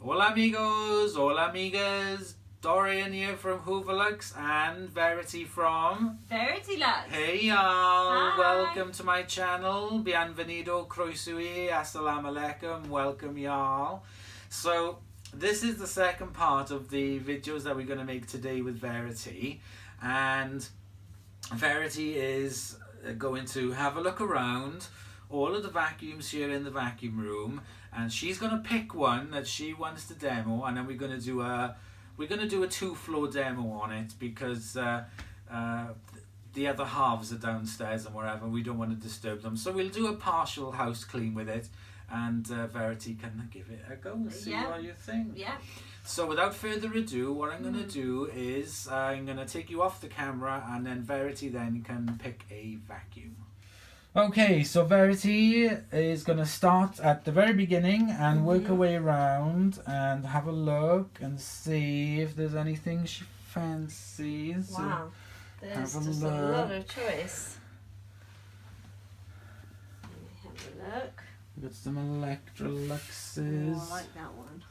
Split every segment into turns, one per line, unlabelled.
Hola amigos, hola amigas, Dorian here from VerityLux and Verity from
VerityLux.
Hey y'all,
Hi.
welcome to my channel. Bienvenido, croeso, assalamu alaikum, welcome y'all. So this is the second part of the videos that we're going to make today with Verity, and Verity is going to have a look around all of the vacuums here in the vacuum room, and she's going to pick one that she wants to demo, and then we're going to do a 2-floor demo on it because the other halves are downstairs and wherever, we don't want to disturb them, so we'll do a partial house clean with it, and Verity can give it a go and see what you think.
Yeah.
So without further ado, what I'm going to do is I'm going to take you off the camera, and then Verity then can pick a vacuum. Okay, so Verity is going to start at the very beginning and work her way around and have a look and see if there's anything she fancies.
Wow, there's
have a
just
look.
a lot of choice. Let me have a look.
We've got some VerityLuxes.
Oh, I like that one.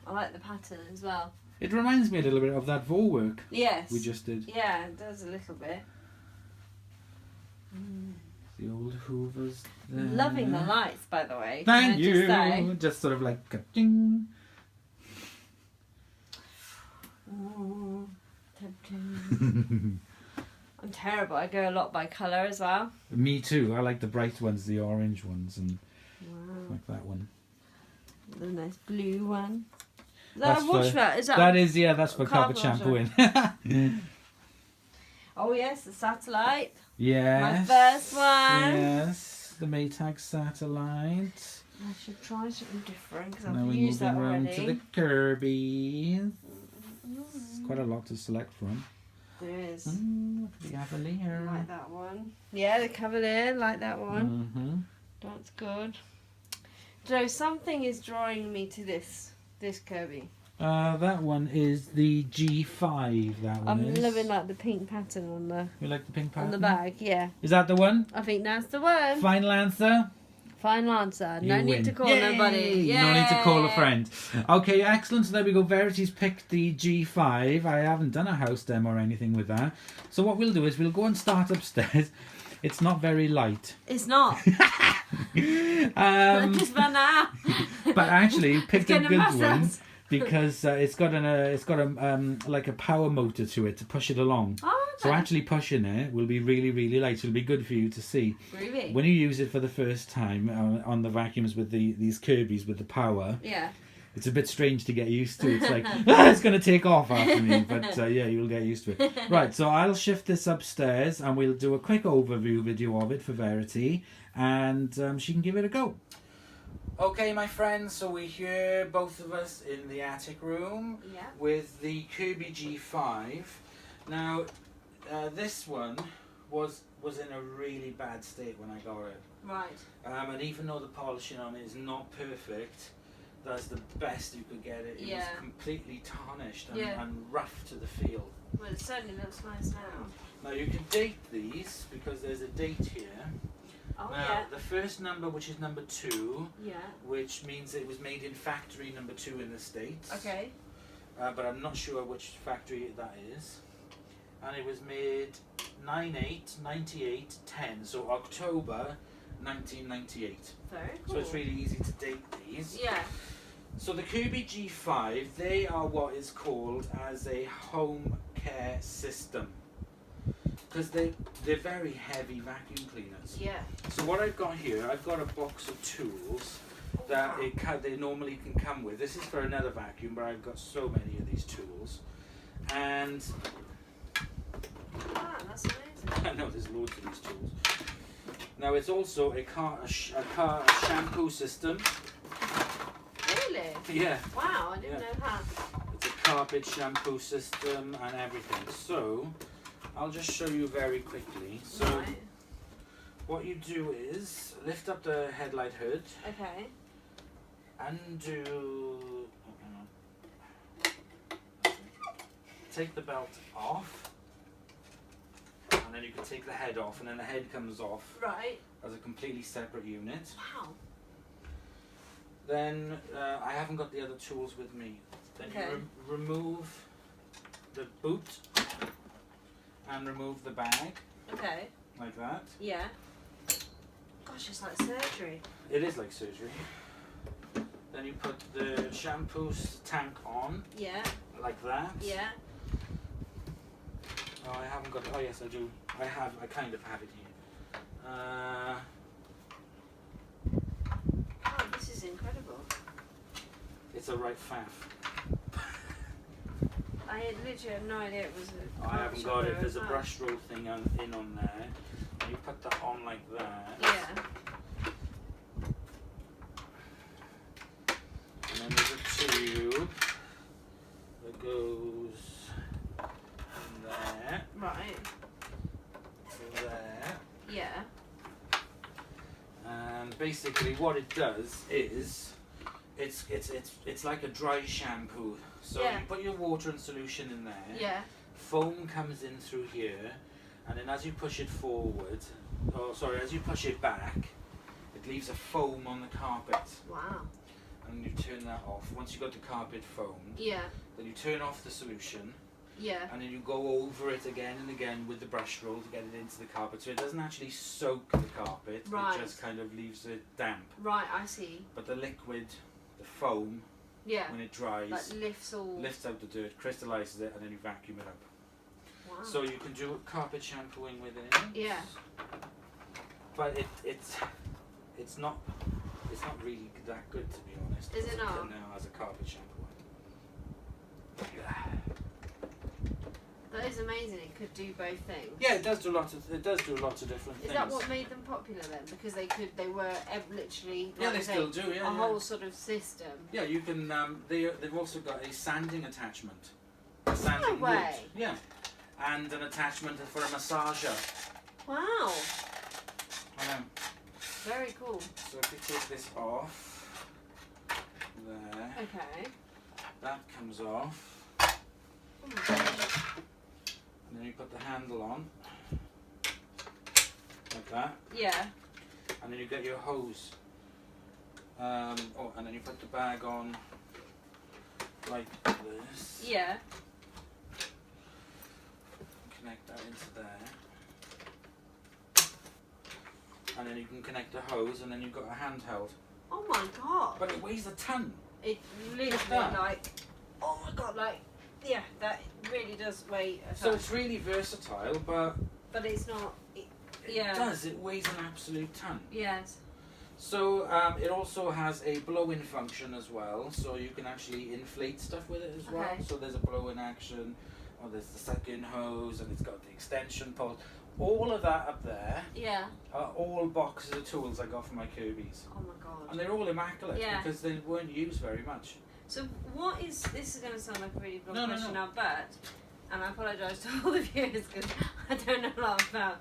I like the pattern as well.
It reminds me a little bit of that Vaux work
Yes.
we just did.
Yeah, it does a little bit.
The old Hoovers there.
Loving the lights, by the way.
Thank
Can I
you.
just say?
Just sort of like a ding.
Oh, tempting. I'm terrible. I go a lot by colour as well.
Me too. I like the bright ones, the orange ones, and
Wow.
like that one.
The nice blue one. Is
That's
that a wash
for-
mat? Is that?
That is, yeah, that's for carpet
Carpet
shampooing.
Oh yes, the satellite.
Yes.
My first one.
Yes, the Maytag satellite.
I should try something different because
Now
I've
we're
used that
moving around
already.
to the Kirby's. It's quite a lot to select from.
There is.
What do we have in
I
here?
like that one. Yeah, the Cavalier, like that one.
Mm-hmm.
That's good. So something is drawing me to this Kirby.
That one is the G5. That one
I'm
is.
loving like the pink pattern on the
You like the pink pattern?
on the bag. Yeah,
Is that the one?
I think that's the one.
Final answer?
Final answer. No
You
need
win.
to call
Yay!
nobody.
No need to call a
Yay!
friend. Okay, excellent. So there we go. Verity's picked the G5. I haven't done a house demo or anything with that. So what we'll do is we'll go and start upstairs. It's not very light.
It's not. Just run out.
But actually picked a
It's
good
gonna
one
mass us.
because it's got like a power motor to it to push it along.
Oh,
So
okay.
actually pushing it will be really, really light. It'll be good for you to see.
Really?
When you use it for the first time on the vacuums with these Kirby's with the power,
Yeah.
it's a bit strange to get used to. It's like, it's going to take off after me. But yeah, you'll get used to it. Right, so I'll shift this upstairs and we'll do a quick overview video of it for Verity. And she can give it a go. Okay, my friends, so we're here, both of us, in the attic room
Yeah.
with the Kirby G5. Now, this one was in a really bad state when I got it.
Right.
And even though the polishing on it is not perfect, that's the best you could get it. It was
Yeah.
completely tarnished and,
Yeah.
and rough to the feel.
Well, it certainly looks nice now.
Now you can date these because there's a date here.
Oh
Now
yeah.
the first number, which is number 2,
Yeah.
which means it was made in factory number 2 in the States.
Okay.
But I'm not sure which factory that is. And it was made 9/8/98/10, so October 1998.
Very cool.
So it's really easy to date these.
Yeah.
So the Kirby G5, they are what is called as a home care system. Because they're very heavy vacuum cleaners.
Yeah.
So what I've got here, I've got a box of tools that they normally can come with. This is for another vacuum, but I've got so many of these tools. And
Wow, that's amazing.
I know there's loads of these tools. Now it's also a shampoo system.
Really?
Yeah,
Wow, I didn't
Yeah.
know that.
it's a carpet shampoo system and everything. So I'll just show you very quickly. So
Right.
what you do is lift up the headlight hood,
Okay.
undo, take the belt off, and then you can take the head off, and then the head comes off
Right.
as a completely separate unit.
Wow.
Then I haven't got the other tools with me. Then
Okay.
you remove the boot and remove the bag
Okay.
like that.
Yeah. Gosh, it's like surgery.
It is like surgery. Then you put the shampoo tank on
Yeah.
like that.
Yeah.
Oh, I haven't got it. Oh yes, I do. I kind of have it here.
Oh, this is incredible.
It's a right faff.
I had literally had no idea it was a...
I haven't got it. There's a brush roll thing on there. And you put that on like that.
Yeah.
And then there's a tube that goes in there,
Right.
there.
Yeah.
And basically what it does is it's like a dry shampoo. So
Yeah.
you put your water and solution in there.
Yeah.
Foam comes in through here, and then as you push it forward, as you push it back, it leaves a foam on the carpet.
Wow.
And you turn that off. Once you've got the carpet foamed,
Yeah.
then you turn off the solution,
Yeah.
and then you go over it again and again with the brush roll to get it into the carpet. So it doesn't actually soak the carpet,
Right.
it just kind of leaves it damp.
Right, I see.
But the liquid, the foam,
Yeah.
when it dries,
Like lifts all...
lifts out the dirt, crystallizes it, and then you vacuum it up.
Wow.
So you can do carpet shampooing with it.
Yeah.
But it's not really that good, to be honest.
Is it not?
No, as a carpet shampoo.
That is amazing. It could do both things.
Yeah, it does do lots of different
Is
things.
that what made them popular then? Because they were literally
Yeah,
like
they
I say,
still do. Yeah,
a
yeah.
whole sort of system.
Yeah, you can. They've also got a sanding attachment. A sanding
way.
wood. Yeah, and an attachment for a massager.
Wow.
I know.
Very cool.
So if you take this off, there,
Okay.
that comes off,
Oh my gosh.
and then you put the handle on, like that,
Yeah.
and then you get your hose. And then you put the bag on, like this.
Yeah.
Connect that into there. And then you can connect the hose, and then you've got a handheld.
Oh my god.
But it weighs a ton.
It literally
that.
like. Oh my god! Like, yeah, that really does weigh a
So
ton.
it's really versatile, but
But it's not.
it
Yeah.
does. It weighs an absolute ton.
Yes.
So it also has a blow-in function as well, so you can actually inflate stuff with it as well.
Okay.
So there's a blow-in action, or there's the suck-in hose, and it's got the extension pole. All of that up there
Yeah.
are all boxes of tools I got from my Kirby's.
Oh my god.
And they're all immaculate
Yeah.
because they weren't used very much.
So what is this? Is going to sound like a really broad
No, no,
question
no.
now, but and I apologise to all the viewers because I don't know a lot about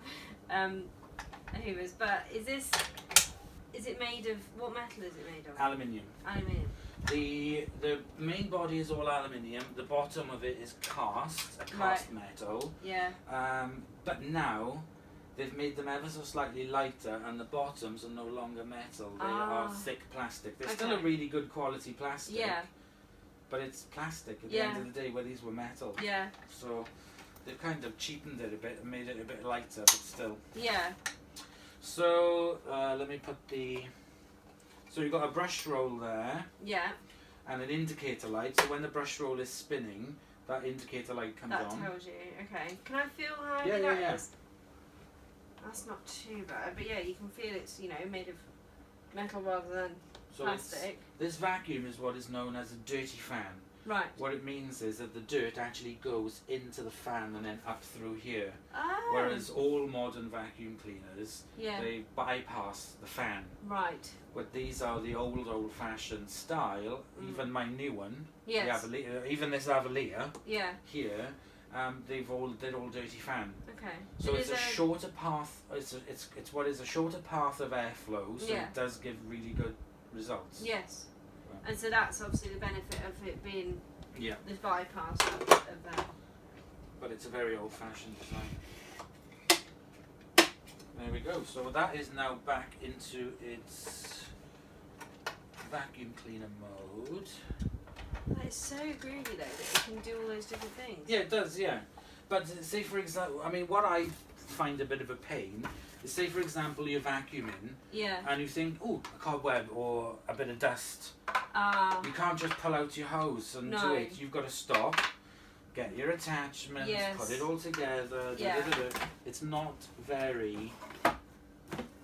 Hoovers. But is it made of what metal is it made of?
Aluminium.
Aluminium.
The main body is all aluminium. The bottom of it is cast, a cast metal.
Yeah.
But now they've made them ever so slightly lighter, and the bottoms are no longer metal. They are thick plastic. They're still a
Okay.
really good quality plastic.
Yeah.
But it's plastic at the
Yeah.
end of the day, where these were metal.
Yeah.
So they've kind of cheapened it a bit and made it a bit lighter, but still.
Yeah.
So let me put the. So you've got a brush roll there.
Yeah.
And an indicator light. So when the brush roll is spinning, that indicator light comes
That
on.
tells you. Okay. Can I feel how heavy
Yeah,
that
yeah.
is? That's not too bad, but yeah, you can feel it's made of metal rather than
So
plastic.
this vacuum is what is known as a dirty fan.
Right.
What it means is that the dirt actually goes into the fan and then up through here.
Oh.
Whereas all modern vacuum cleaners,
Yeah.
they bypass the fan.
Right.
But these are the old-fashioned style. Even my new one,
Yes.
the even this Avalier
Yeah.
here, they're all dirty fan.
Okay.
So
And
it's
is
a
there-
shorter path. It's what is a shorter path of airflow. So
Yeah.
it does give really good results.
Yes.
Right.
And so that's obviously the benefit of it being
Yeah.
the bypass of that.
But it's a very old-fashioned design. There we go. So that is now back into its vacuum cleaner mode.
That is so groovy though that it can do all those different things.
Yeah, it does, yeah. But say for example, I mean, what I find a bit of a pain is, say for example, you're vacuuming
Yeah.
and you think, oh, a cobweb or a bit of dust. You can't just pull out your hose and do it. You've got to stop, get your attachments, put it all together.
Yeah.
It's not very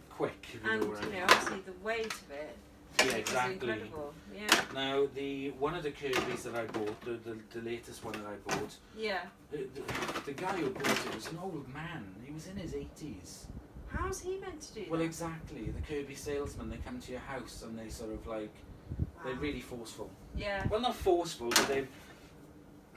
quick, if you know what I mean.
Obviously the weight of it.
Yeah, exactly.
Incredible. Yeah.
Now, one of the Kirby's that I bought, the latest one that I bought,
Yeah.
the guy who bought it was an old man. He was in his 80s.
How's he meant to do that?
Well, exactly. The Kirby salesman, they come to your house and they sort of like, they're really forceful.
Yeah.
Well, not forceful, but they.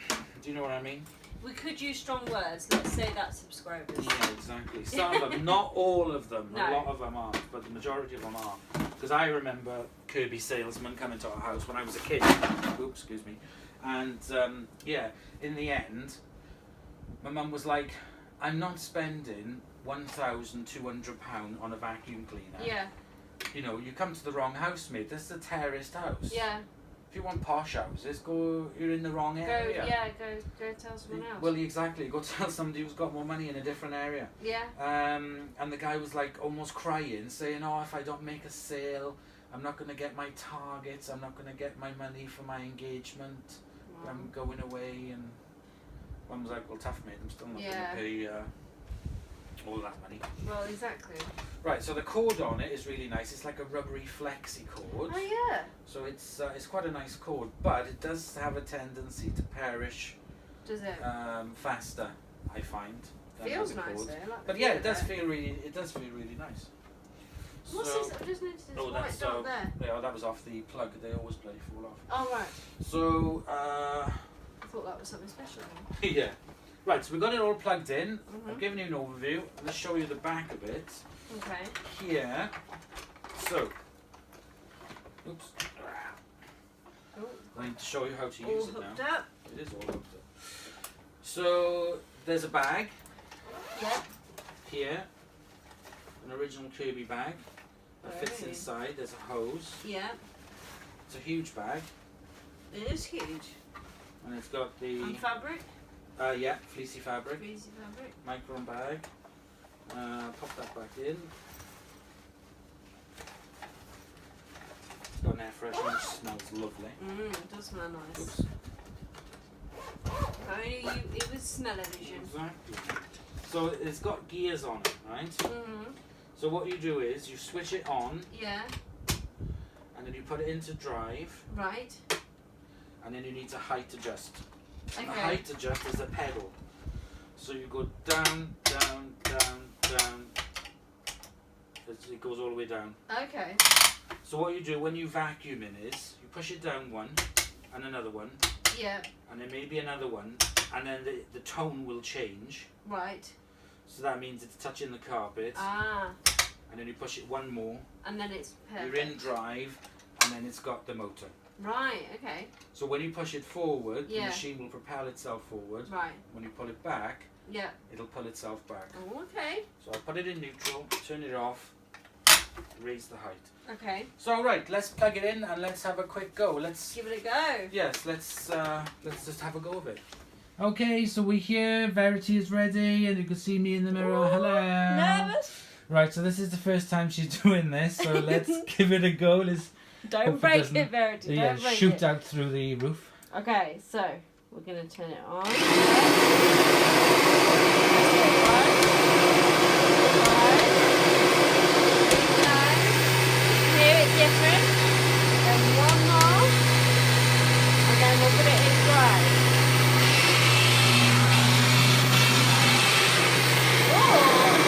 Do you know what I mean?
We could use strong words. Let's say that subscribers.
Yeah, exactly. Some of them, not all of them.
No.
A lot of them aren't, but the majority of them are. Because I remember Kirby salesman coming to our house when I was a kid. Oops, excuse me. And yeah, in the end, my mum was like, "I'm not spending £1,200 on a vacuum cleaner.
Yeah.
You know, you come to the wrong house, mate. This is a terraced house.
Yeah.
If you want posh houses, you're in the wrong area.
Go tell someone else.
Well, exactly. Go tell somebody who's got more money in a different area.
Yeah.
And the guy was like almost crying, saying, "Oh, if I don't make a sale, I'm not going to get my targets. I'm not going to get my money for my engagement.
Wow.
I'm going away." And Mum was like, "Well, tough, mate. I'm still not going to pay all that money."
Well, exactly.
Right, so the cord on it is really nice. It's like a rubbery flexi cord.
Oh yeah.
So it's quite a nice cord, but it does have a tendency to perish.
Does it?
Faster, I find. Than
Feels
other
nice
cords.
though. I like
But
the
yeah,
feel
it does
of
feel really nice.
What's
So,
this? I just noticed this
oh,
white
that's
dot there.
yeah, that was off the plug. They always bloody fall off.
Oh right.
So
I thought that was something special.
yeah, right. So we got it all plugged in.
Mhm.
I've given you an overview. Let's show you the back of it
Okay.
here. So, oops.
Oh.
I need to show you how to
All
use it
hooked
now.
up.
It is all hooked up. So there's a bag
Yep.
here, an original Kirby bag that fits
Right.
inside. There's a hose.
Yeah.
It's a huge bag,
It is huge.
and it's got the
And fabric.
yeah, fleecy fabric,
Greasy fabric.
micron bag. Pop that back in. It's got an air freshener, which smells lovely.
It does smell nice.
Oops.
Only it was smell-o-vision.
Exactly. So it's got gears on it, right?
Mhm.
So what you do is you switch it on,
Yeah.
and then you put it into drive,
Right.
and then you need to height adjust. And the
Okay.
height adjust is a pedal. So you go down, down, down, down. It goes all the way down.
Okay.
So what you do when you vacuum in is you push it down one, and another one,
Yeah.
and then maybe another one, and then the tone will change.
Right.
So that means it's touching the carpet,
Ah.
and then you push it one more.
And then it's perfect.
You're in drive, and then it's got the motor.
Right. Okay.
So when you push it forward, the
Yeah.
machine will propel itself forward.
Right.
When you pull it back,
Yeah.
it'll pull itself back.
Oh, okay.
So I'll put it in neutral, turn it off, raise the height.
Okay.
So right, let's plug it in and let's have a quick go. Let's
Give it a go.
yes, let's just have a go of it. Okay, so we're here. Verity is ready, and you can see me in the mirror.
Ooh,
Hello.
Nervous?
Right, so this is the first time she's doing this, so let's give it a go. Let's
Don't
hope
break
doesn't-
it, Verity.
yeah,
Don't break
shoot
it.
out through the roof.
Okay, so we're gonna turn it on. Hear it different. Then one more, and then we'll put it in drive. Oh,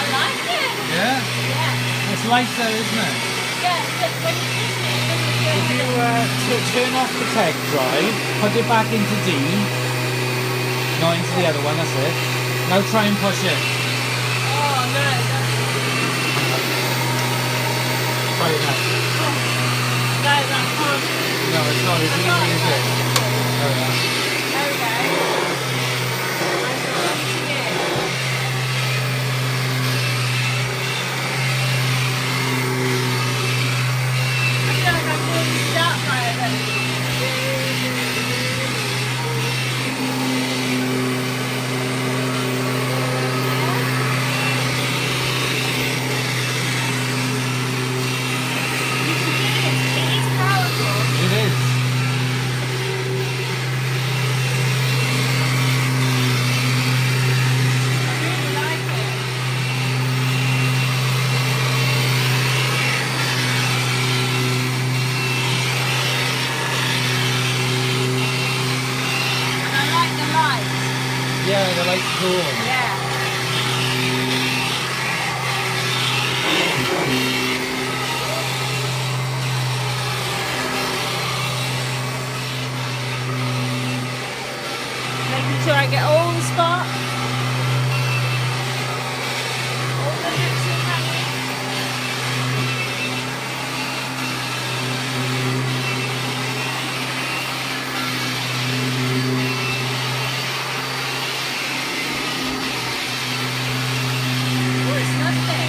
I like it.
Yeah,
Yeah,
it's lighter, isn't it?
yeah. But when you listen, it doesn't feel
If you turn off the tech drive, put it back into D. No, into the other one, that's it. Now try and push it.
Oh no, that's
Try it now.
no, that can't.
No, it's not. It's easy, is it? There we are.
Okay. I'm watching it.
Yeah, the light's cool.
Yeah. Making sure I get all the spots. All the nooks and crannies. Oh, it's lovely.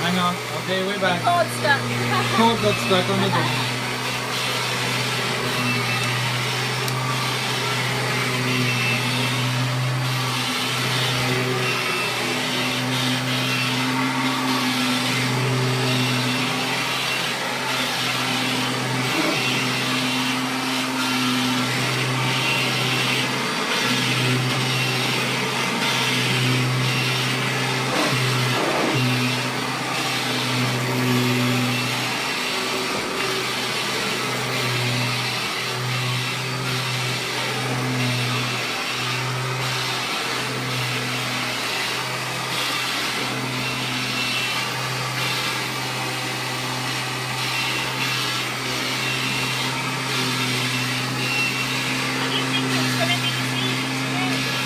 Hang on. Okay, we're back.
Cord stuck.
Cord got stuck on the door.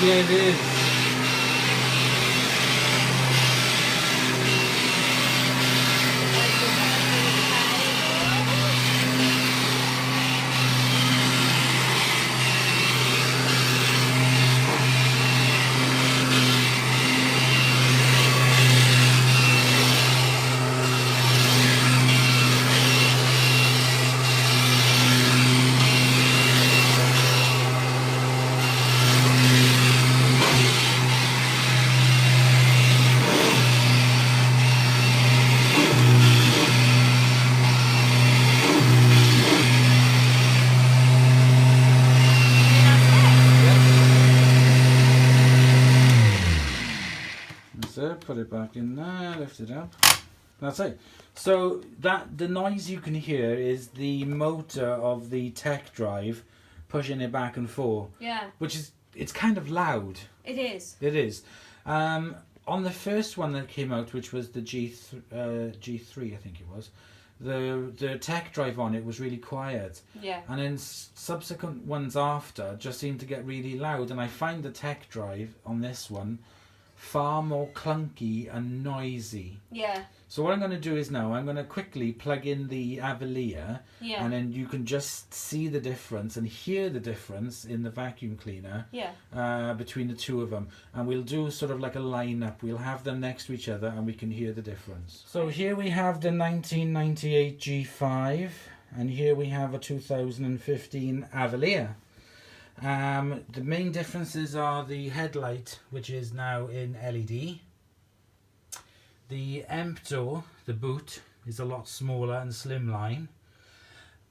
Yeah, it is. Put it back in there, lift it up. That's it. So that the noise you can hear is the motor of the tech drive pushing it back and forth.
Yeah.
Which is, it's kind of loud.
It is.
It is. On the first one that came out, which was the G3, I think it was, the tech drive on it was really quiet.
Yeah.
And then subsequent ones after just seemed to get really loud. And I find the tech drive on this one far more clunky and noisy.
Yeah.
So what I'm going to do is now I'm going to quickly plug in the Avalier,
Yeah.
and then you can just see the difference and hear the difference in the vacuum cleaner.
Yeah.
Between the two of them, and we'll do sort of like a lineup. We'll have them next to each other and we can hear the difference. So here we have the 1998 G5 and here we have a 2015 Avalier. The main differences are the headlight, which is now in LED. The Empto, the boot, is a lot smaller and slimline.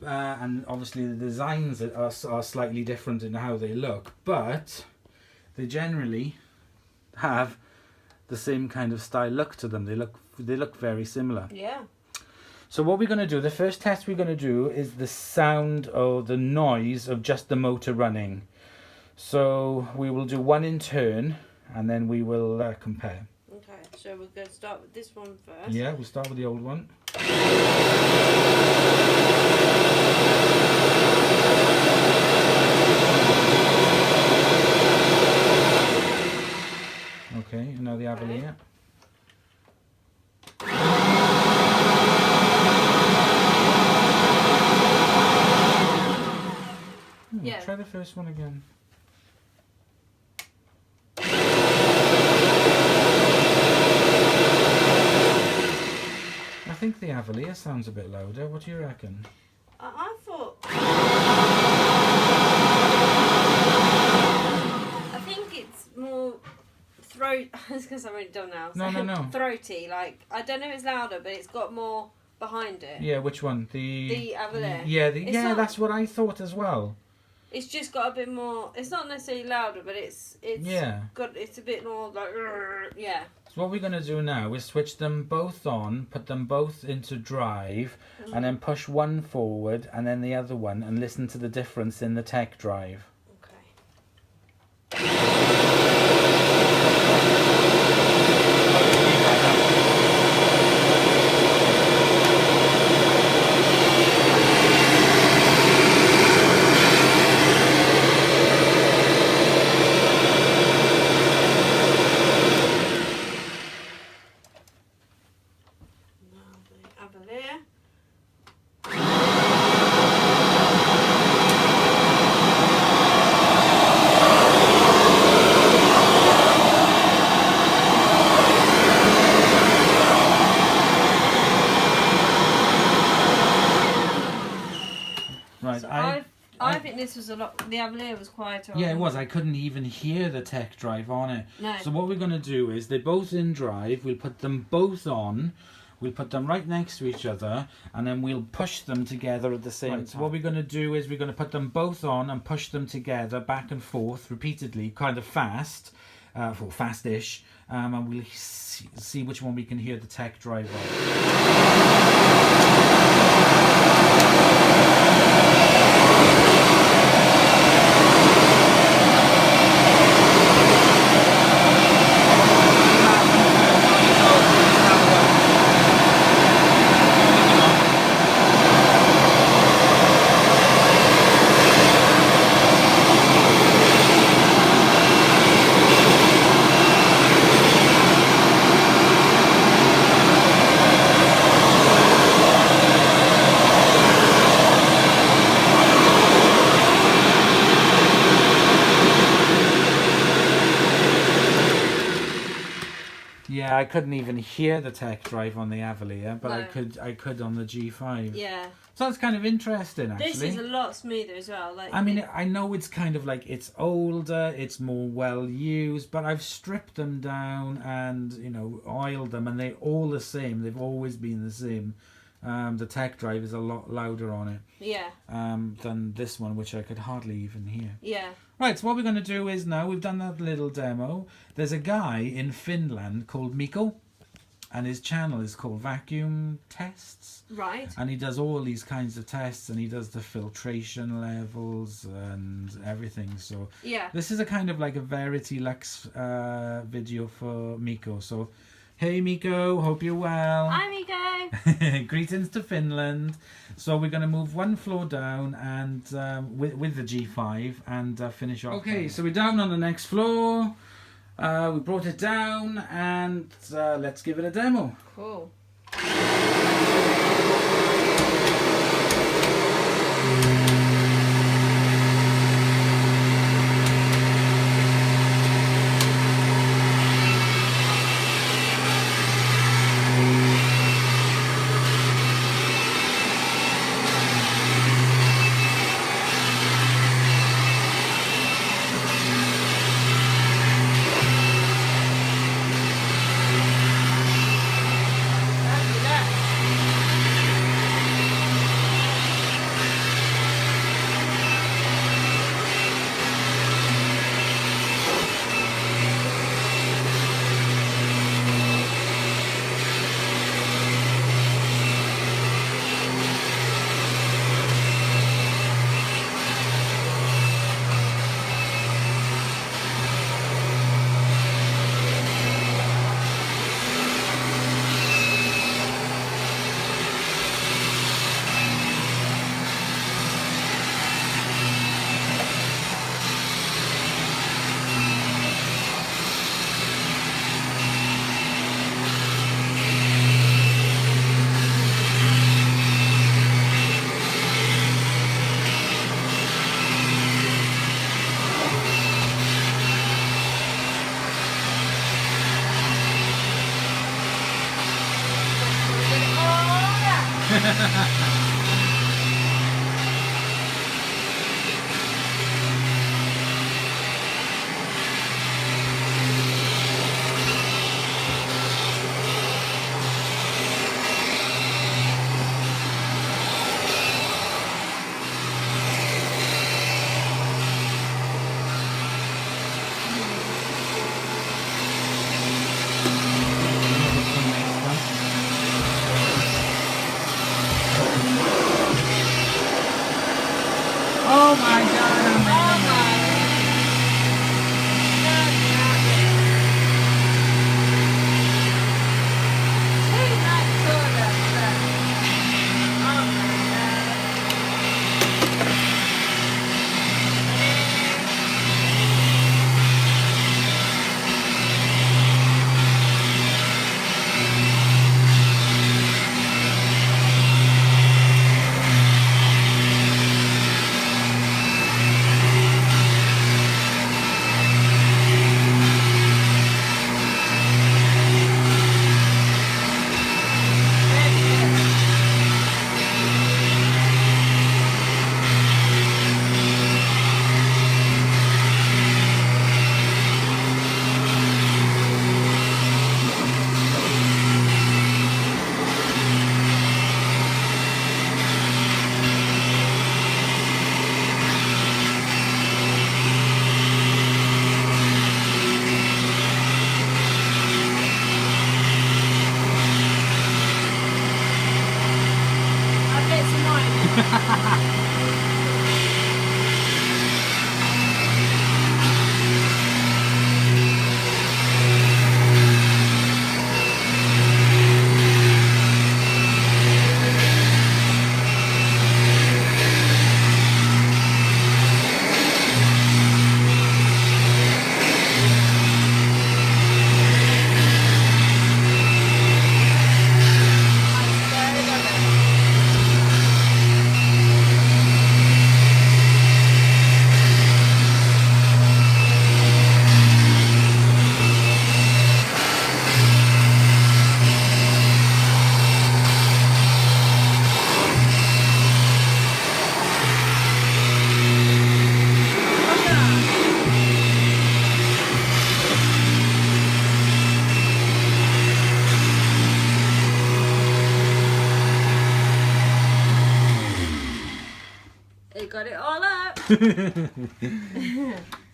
And obviously the designs are slightly different in how they look, but they generally have the same kind of style look to them. They look very similar.
Yeah.
So what we're going to do, the first test we're going to do is the sound or the noise of just the motor running. So we will do one in turn and then we will compare.
Okay, so we're going to start with this one first.
Yeah, we'll start with the old one. Okay, and now the Avalier.
Yeah.
Try the first one again. I think the Avalier sounds a bit louder. What do you reckon?
I thought... I think it's more throat... It's because I'm really dumb now.
No.
Throaty, like, I don't know if it's louder, but it's got more behind it.
Yeah, which one? The
Avalier.
Yeah, that's what I thought as well.
It's just got a bit more... It's not necessarily louder, but it's got... It's a bit more like... Yeah.
So what we're going to do now is switch them both on, put them both into drive, and then push one forward and then the other one and listen to the difference in the tech drive.
Okay.
Right,
I think this was a lot... The Avalier was quieter.
Yeah, it was. I couldn't even hear the tech drive on it.
No.
So what we're going to do is they're both in drive. We'll put them both on. We'll put them right next to each other, and then we'll push them together at the same time. So what we're going to do is we're going to put them both on and push them together back and forth repeatedly, kind of fast, fast-ish, and we'll see which one we can hear the tech drive on. Yeah, I couldn't even hear the tech drive on the Avalier, but
No.
I could on the G5.
Yeah.
So that's kind of interesting, actually.
This is a lot smoother as well. Like,
I mean, I know it's kind of like, it's older, it's more well used, but I've stripped them down and, you know, oiled them, and they're all the same. They've always been the same. The tech drive is a lot louder on it.
Yeah.
Than this one, which I could hardly even hear.
Yeah.
Right, so what we're going to do is now, we've done that little demo. There's a guy in Finland called Mikko, and his channel is called Vacuum Tests.
Right.
And he does all these kinds of tests, and he does the filtration levels and everything. So
yeah,
this is a kind of like a VerityLux video for Mikko. So Hey Miko, hope you're well.
Hi Miko.
Greetings to Finland. So we're going to move one floor down and with the G5 and finish off. Okay, so we're down on the next floor. We brought it down and let's give it a demo.
Cool.
Oh my god,
Got it all up.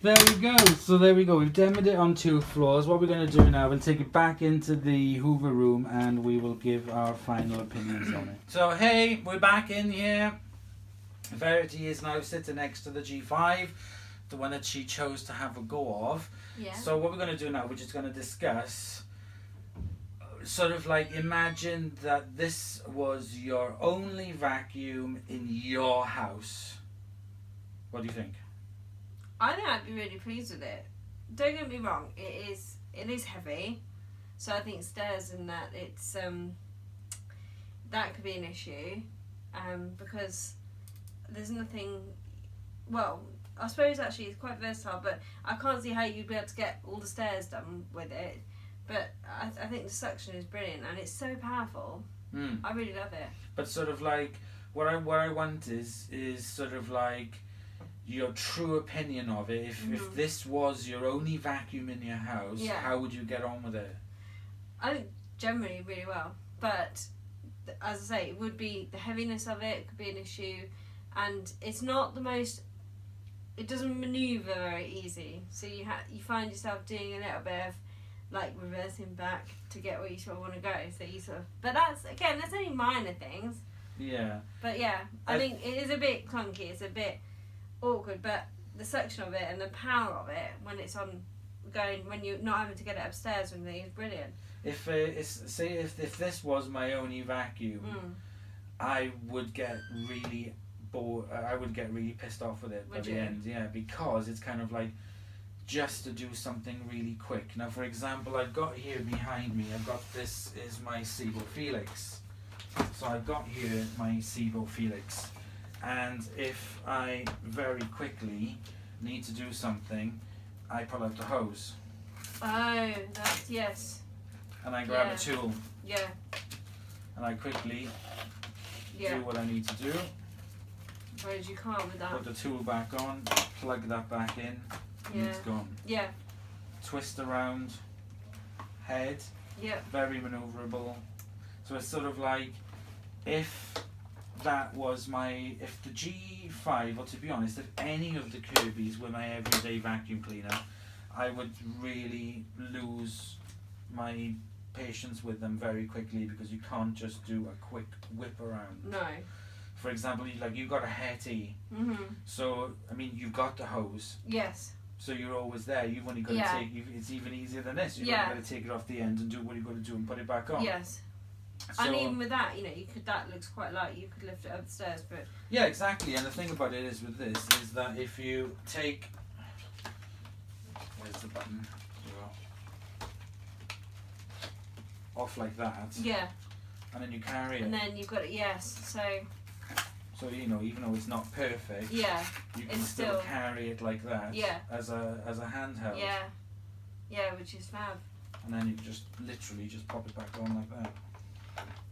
There we go. So there we go. We've demoed it on 2 floors. What we're going to do now, we'll take it back into the Hoover room and we will give our final opinions on it. So hey, we're back in here. Verity is now sitting next to the G5, the one that she chose to have a go of.
Yeah.
So what we're going to do now, we're just going to discuss sort of like imagine that this was your only vacuum in your house. What do you think?
I think I'd be really pleased with it. Don't get me wrong, it is heavy, so I think stairs and that it's that could be an issue, because there's nothing. Well, I suppose actually it's quite versatile, but I can't see how you'd be able to get all the stairs done with it. But I think the suction is brilliant and it's so powerful. I really love it.
But sort of like what I want is sort of like your true opinion of it. If this was your only vacuum in your house, how would you get on with it? I
think generally really well, but as I say, it would be the heaviness of it could be an issue, and it's not the most. It doesn't manoeuvre very easy, so you find yourself doing a little bit of like reversing back to get where you sort of want to go. So you sort of, but that's only minor things.
Yeah.
But yeah, I think it is a bit clunky. It's a bit awkward, but the suction of it and the power of it when it's on going, when you're not having to get it upstairs or anything, is brilliant. If
this was my only vacuum, I would get really bored. I would get really pissed off with it by the end. Yeah, because it's kind of like just to do something really quick. Now, for example, I've got here behind me. This is my SIBO Felix. So I've got here my SIBO Felix, and if I very quickly need to do something, I pull out the hose.
Oh, that's yes.
And I grab a tool.
Yeah.
And I quickly do what I need to do.
Whereas you can't with that.
Put the tool back on, plug that back in, and it's gone.
Yeah.
Twist around, head.
Yeah.
Very manoeuvrable. So it's sort of like if the G5, or to be honest, if any of the Kirby's were my everyday vacuum cleaner, I would really lose my patience with them very quickly, because you can't just do a quick whip around.
No.
For example, you've got a Hetty, so I mean you've got the hose.
Yes.
So you're always there. You've only got to take. It's even easier than this. You've only got to take it off the end and do what you've got to do and put it back on.
Yes. So, and even with that, that looks quite light. You could lift it upstairs, but
yeah, exactly. And the thing about it is with this is that if you take, where's the button? Off like that.
Yeah.
And then you carry it.
And then you've got it. Yes.
So even though it's not perfect, you can still carry it like that.
Yeah.
As a handheld.
Yeah. Yeah, which is fab.
And then you just literally just pop it back on like that.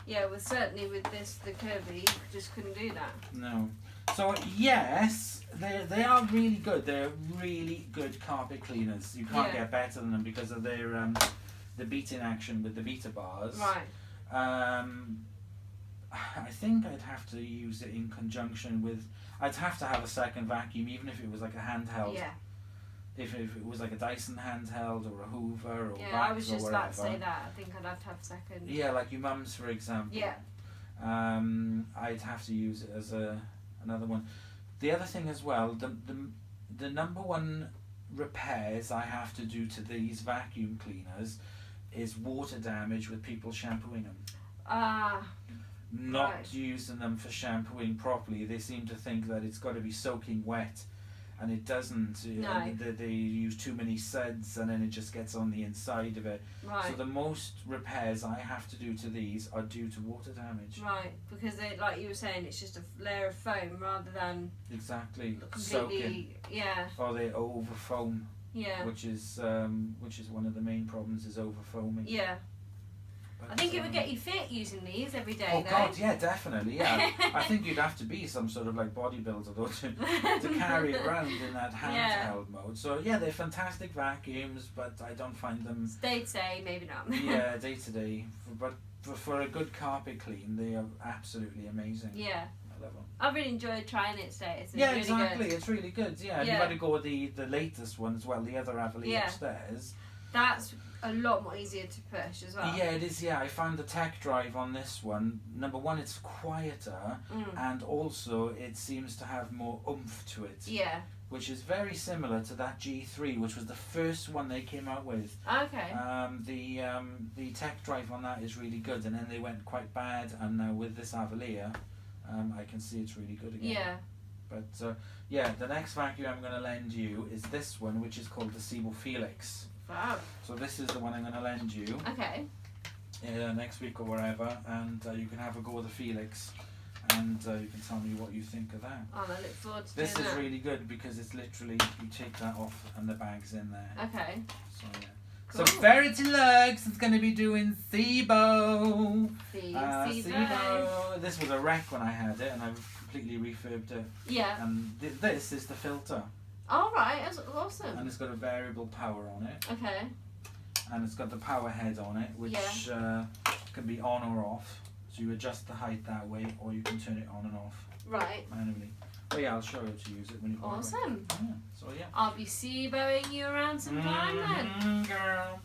Yeah, certainly with the Kirby, you just couldn't do that.
No. So yes, they are really good. They're really good carpet cleaners. You can't get better than them because of their the beating action with the beta bars.
Right.
I think I'd have to use it in conjunction with. I'd have to have a second vacuum, even if it was like a handheld.
Yeah.
If it was like a Dyson handheld or a Hoover or
I was just about to say that. I think I'd have to have a second.
Yeah, like your mum's, for example.
Yeah.
I'd have to use it as another one. The other thing as well, the number one repairs I have to do to these vacuum cleaners is water damage with people shampooing them. Not using them for shampooing properly. They seem to think that it's got to be soaking wet, and it doesn't.
No.
They use too many suds, and then it just gets on the inside of it.
Right.
So the most repairs I have to do to these are due to water damage.
Right, because they, like you were saying, it's just a layer of foam rather than
completely
soaking. Yeah.
Or they over foam.
Yeah.
Which is one of the main problems, is over foaming.
Yeah. But I think it would get you fit using these every day.
Oh God, yeah, definitely, yeah. I think you'd have to be some sort of like bodybuilder though to carry around in that handheld mode. So yeah, they're fantastic vacuums, but I don't find them.
Day to day, maybe not.
Yeah, day to day, but for a good carpet clean, they are absolutely amazing.
Yeah.
I love them.
I've really enjoyed trying it today. It's
really
exactly.
Good. It's really good. Yeah, you've got to go with the latest one as well. The other Avali upstairs.
That's a lot more easier to push as well.
Yeah, it is. Yeah, I found the tech drive on this one. Number one, it's quieter, and also it seems to have more oomph to it.
Yeah.
which is very similar to that G3, which was the first one they came out with.
Okay.
The tech drive on that is really good, and then they went quite bad, and now with this Avalier, I can see it's really good again.
Yeah.
But yeah, the next vacuum I'm going to lend you is this one, which is called the Sebo Felix.
Wow.
So this is the one I'm going to lend you.
Okay.
Next week or wherever, and you can have a go with the Felix, and you can tell me what you think of that.
Oh, I look forward to
This
doing
is
that.
really good because it's literally, you take that off and the bag's in there.
Okay.
So yeah.
Cool.
So VerityLux is going to be doing Sebo.
Sebo.
Sebo. This was a wreck when I had it, and I've completely refurbed it.
Yeah.
And this is the filter,
All right. That's awesome.
and it's got a variable power on it,
Okay.
and it's got the power head on it, which can be on or off. So you adjust the height that way, or you can turn it on and off
Right.
manually. But yeah, I'll show you how to use it when you go.
Awesome.
Yeah, so yeah.
I'll be Seboing you around sometime then.
Girl.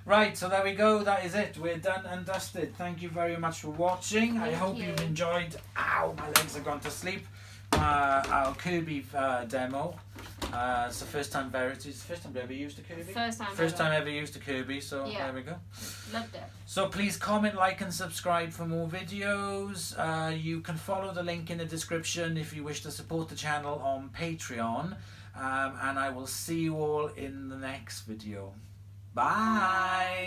Right, so there we go. That is it. We're done and dusted. Thank you very much for watching. I
Thank
hope
you.
you've enjoyed. Ow, my legs have gone to sleep. Our Kirby demo. It's the first time Verity. It's the first time we ever used a Kirby.
First time
ever used a Kirby. So
Yeah.
there we go.
Loved it.
So please comment, like and subscribe for more videos. You can follow the link in the description if you wish to support the channel on Patreon. And I will see you all in the next video. Bye!